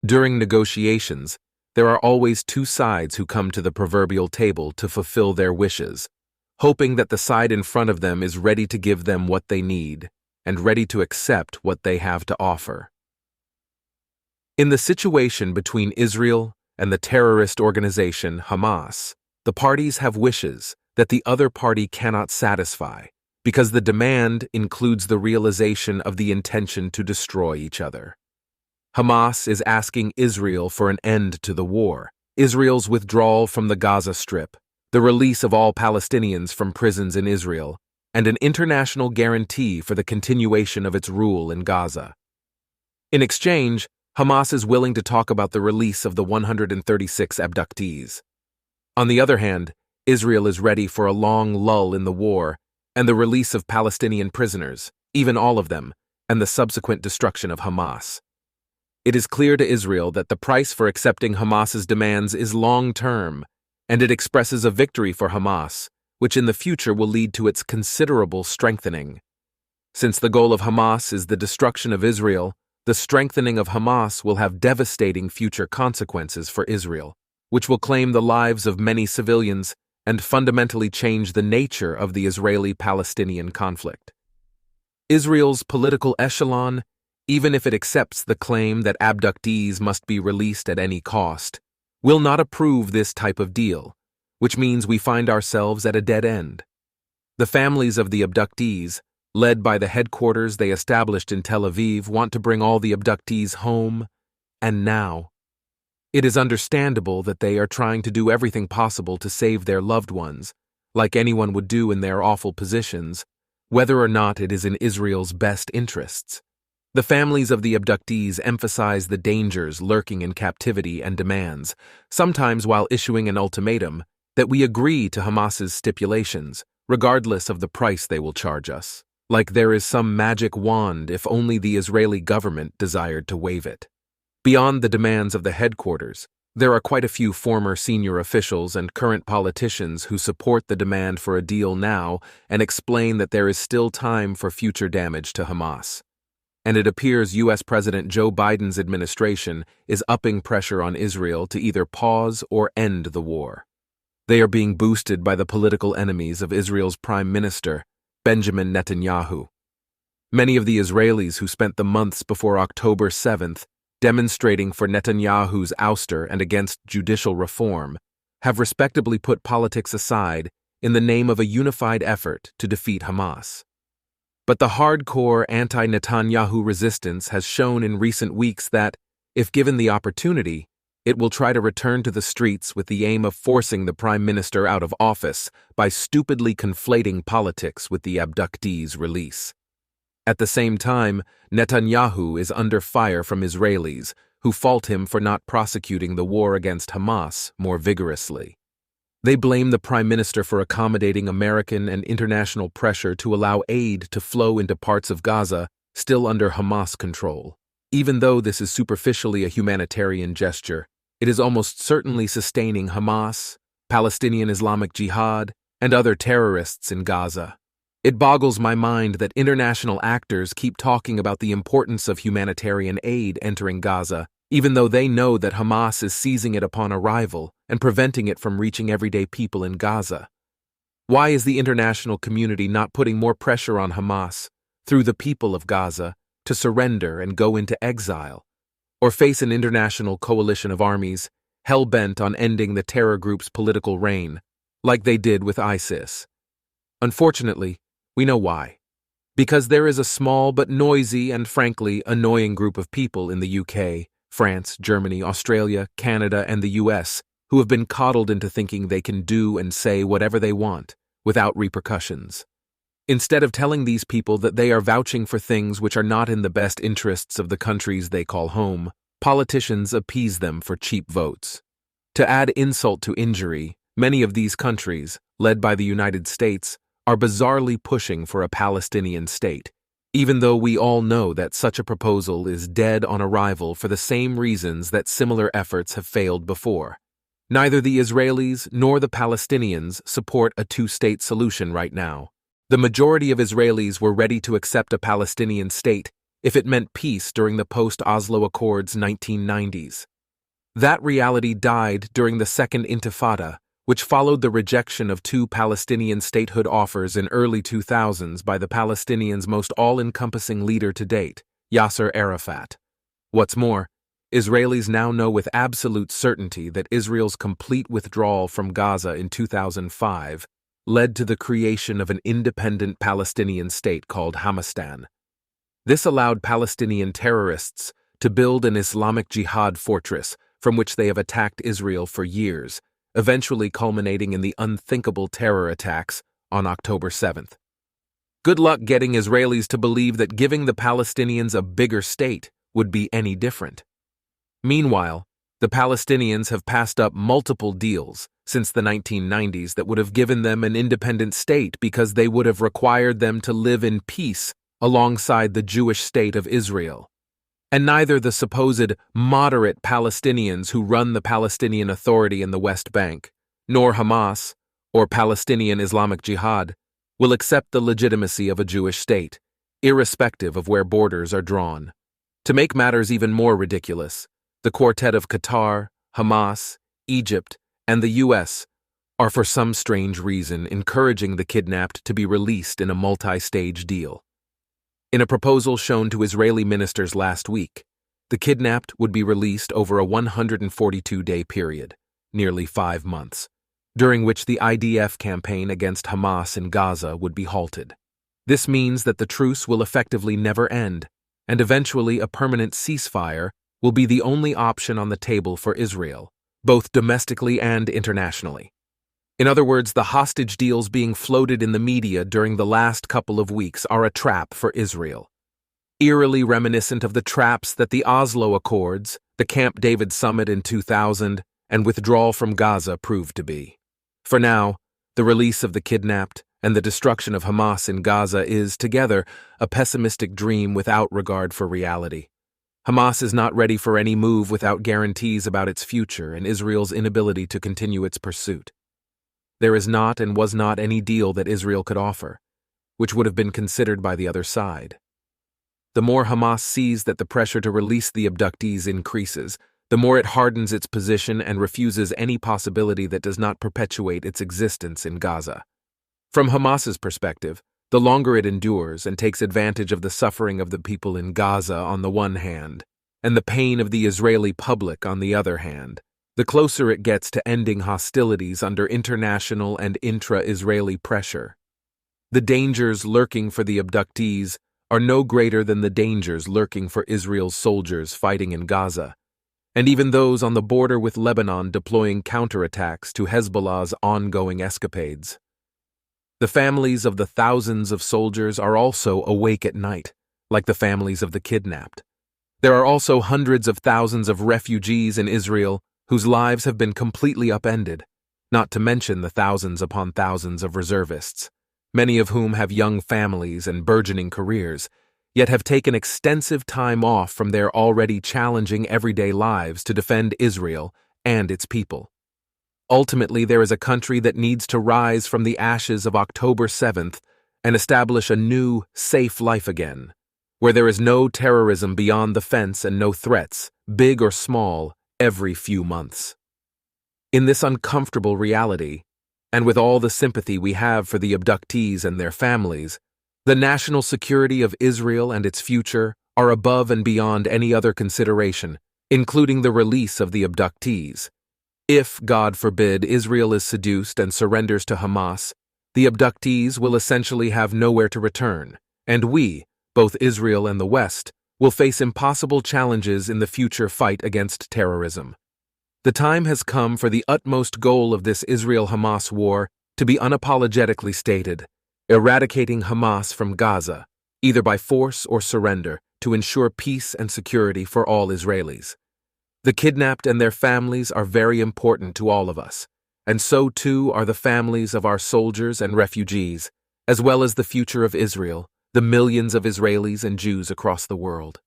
During negotiations, there are always two sides who come to the proverbial table to fulfill their wishes, hoping that the side in front of them is ready to give them what they need and ready to accept what they have to offer. In the situation between Israel and the terrorist organization Hamas, the parties have wishes that the other party cannot satisfy because the demand includes the realization of the intention to destroy each other. Hamas is asking Israel for an end to the war, Israel's withdrawal from the Gaza Strip, the release of all Palestinians from prisons in Israel, and an international guarantee for the continuation of its rule in Gaza. In exchange, Hamas is willing to talk about the release of the 136 abductees. On the other hand, Israel is ready for a long lull in the war and the release of Palestinian prisoners, even all of them, and the subsequent destruction of Hamas. It is clear to Israel that the price for accepting Hamas's demands is long-term, and it expresses a victory for Hamas, which in the future will lead to its considerable strengthening. Since the goal of Hamas is the destruction of Israel, the strengthening of Hamas will have devastating future consequences for Israel, which will claim the lives of many civilians and fundamentally change the nature of the Israeli-Palestinian conflict. Israel's political echelon, even if it accepts the claim that abductees must be released at any cost, will not approve this type of deal, which means we find ourselves at a dead end. The families of the abductees, led by the headquarters they established in Tel Aviv, want to bring all the abductees home, and now. It is understandable that they are trying to do everything possible to save their loved ones, like anyone would do in their awful positions, whether or not it is in Israel's best interests. The families of the abductees emphasize the dangers lurking in captivity and demands, sometimes while issuing an ultimatum, that we agree to Hamas's stipulations, regardless of the price they will charge us, like there is some magic wand if only the Israeli government desired to wave it. Beyond the demands of the headquarters, there are quite a few former senior officials and current politicians who support the demand for a deal now and explain that there is still time for future damage to Hamas. And it appears U.S. President Joe Biden's administration is upping pressure on Israel to either pause or end the war. They are being boosted by the political enemies of Israel's Prime Minister, Benjamin Netanyahu. Many of the Israelis who spent the months before October 7th demonstrating for Netanyahu's ouster and against judicial reform have respectably put politics aside in the name of a unified effort to defeat Hamas. But the hardcore anti-Netanyahu resistance has shown in recent weeks that, if given the opportunity, it will try to return to the streets with the aim of forcing the Prime Minister out of office by stupidly conflating politics with the abductees' release. At the same time, Netanyahu is under fire from Israelis, who fault him for not prosecuting the war against Hamas more vigorously. They blame the Prime Minister for accommodating American and international pressure to allow aid to flow into parts of Gaza still under Hamas control. Even though this is superficially a humanitarian gesture, it is almost certainly sustaining Hamas, Palestinian Islamic Jihad, and other terrorists in Gaza. It boggles my mind that international actors keep talking about the importance of humanitarian aid entering Gaza, even though they know that Hamas is seizing it upon arrival and preventing it from reaching everyday people in Gaza. Why is the international community not putting more pressure on Hamas, through the people of Gaza, to surrender and go into exile, or face an international coalition of armies hell-bent on ending the terror group's political reign, like they did with ISIS? Unfortunately, we know why. Because there is a small but noisy and frankly annoying group of people in the UK, France, Germany, Australia, Canada, and the US who have been coddled into thinking they can do and say whatever they want without repercussions. Instead of telling these people that they are vouching for things which are not in the best interests of the countries they call home, politicians appease them for cheap votes. To add insult to injury, many of these countries, led by the United States, are bizarrely pushing for a Palestinian state, even though we all know that such a proposal is dead on arrival for the same reasons that similar efforts have failed before. Neither the Israelis nor the Palestinians support a two-state solution right now. The majority of Israelis were ready to accept a Palestinian state if it meant peace during the post-Oslo Accords 1990s. That reality died during the Second Intifada, which followed the rejection of two Palestinian statehood offers in early 2000s by the Palestinians' most all-encompassing leader to date, Yasser Arafat. What's more, Israelis now know with absolute certainty that Israel's complete withdrawal from Gaza in 2005 led to the creation of an independent Palestinian state called Hamastan. This allowed Palestinian terrorists to build an Islamic Jihad fortress from which they have attacked Israel for years, eventually culminating in the unthinkable terror attacks on October 7th. Good luck getting Israelis to believe that giving the Palestinians a bigger state would be any different. Meanwhile, the Palestinians have passed up multiple deals since the 1990s that would have given them an independent state because they would have required them to live in peace alongside the Jewish state of Israel. And neither the supposed moderate Palestinians who run the Palestinian Authority in the West Bank, nor Hamas, or Palestinian Islamic Jihad, will accept the legitimacy of a Jewish state, irrespective of where borders are drawn. To make matters even more ridiculous, the quartet of Qatar, Hamas, Egypt, and the U.S. are for some strange reason encouraging the kidnapped to be released in a multi-stage deal. In a proposal shown to Israeli ministers last week, the kidnapped would be released over a 142-day period, nearly 5 months, during which the IDF campaign against Hamas in Gaza would be halted. This means that the truce will effectively never end, and eventually a permanent ceasefire will be the only option on the table for Israel, both domestically and internationally. In other words, the hostage deals being floated in the media during the last couple of weeks are a trap for Israel. Eerily reminiscent of the traps that the Oslo Accords, the Camp David Summit in 2000, and withdrawal from Gaza proved to be. For now, the release of the kidnapped and the destruction of Hamas in Gaza is, together, a pessimistic dream without regard for reality. Hamas is not ready for any move without guarantees about its future and Israel's inability to continue its pursuit. There is not and was not any deal that Israel could offer, which would have been considered by the other side. The more Hamas sees that the pressure to release the abductees increases, the more it hardens its position and refuses any possibility that does not perpetuate its existence in Gaza. From Hamas's perspective, the longer it endures and takes advantage of the suffering of the people in Gaza on the one hand, and the pain of the Israeli public on the other hand, the closer it gets to ending hostilities under international and intra-Israeli pressure. The dangers lurking for the abductees are no greater than the dangers lurking for Israel's soldiers fighting in Gaza, and even those on the border with Lebanon deploying counterattacks to Hezbollah's ongoing escapades. The families of the thousands of soldiers are also awake at night, like the families of the kidnapped. There are also hundreds of thousands of refugees in Israel whose lives have been completely upended, not to mention the thousands upon thousands of reservists, many of whom have young families and burgeoning careers, yet have taken extensive time off from their already challenging everyday lives to defend Israel and its people. Ultimately, there is a country that needs to rise from the ashes of October 7th and establish a new, safe life again, where there is no terrorism beyond the fence and no threats, big or small, every few months. In this uncomfortable reality, and with all the sympathy we have for the abductees and their families, the national security of Israel and its future are above and beyond any other consideration, including the release of the abductees. If, God forbid, Israel is seduced and surrenders to Hamas, the abductees will essentially have nowhere to return, and we, both Israel and the West, will face impossible challenges in the future fight against terrorism. The time has come for the utmost goal of this Israel-Hamas war to be unapologetically stated: eradicating Hamas from Gaza, either by force or surrender, to ensure peace and security for all Israelis. The kidnapped and their families are very important to all of us, and so too are the families of our soldiers and refugees, as well as the future of Israel, the millions of Israelis and Jews across the world.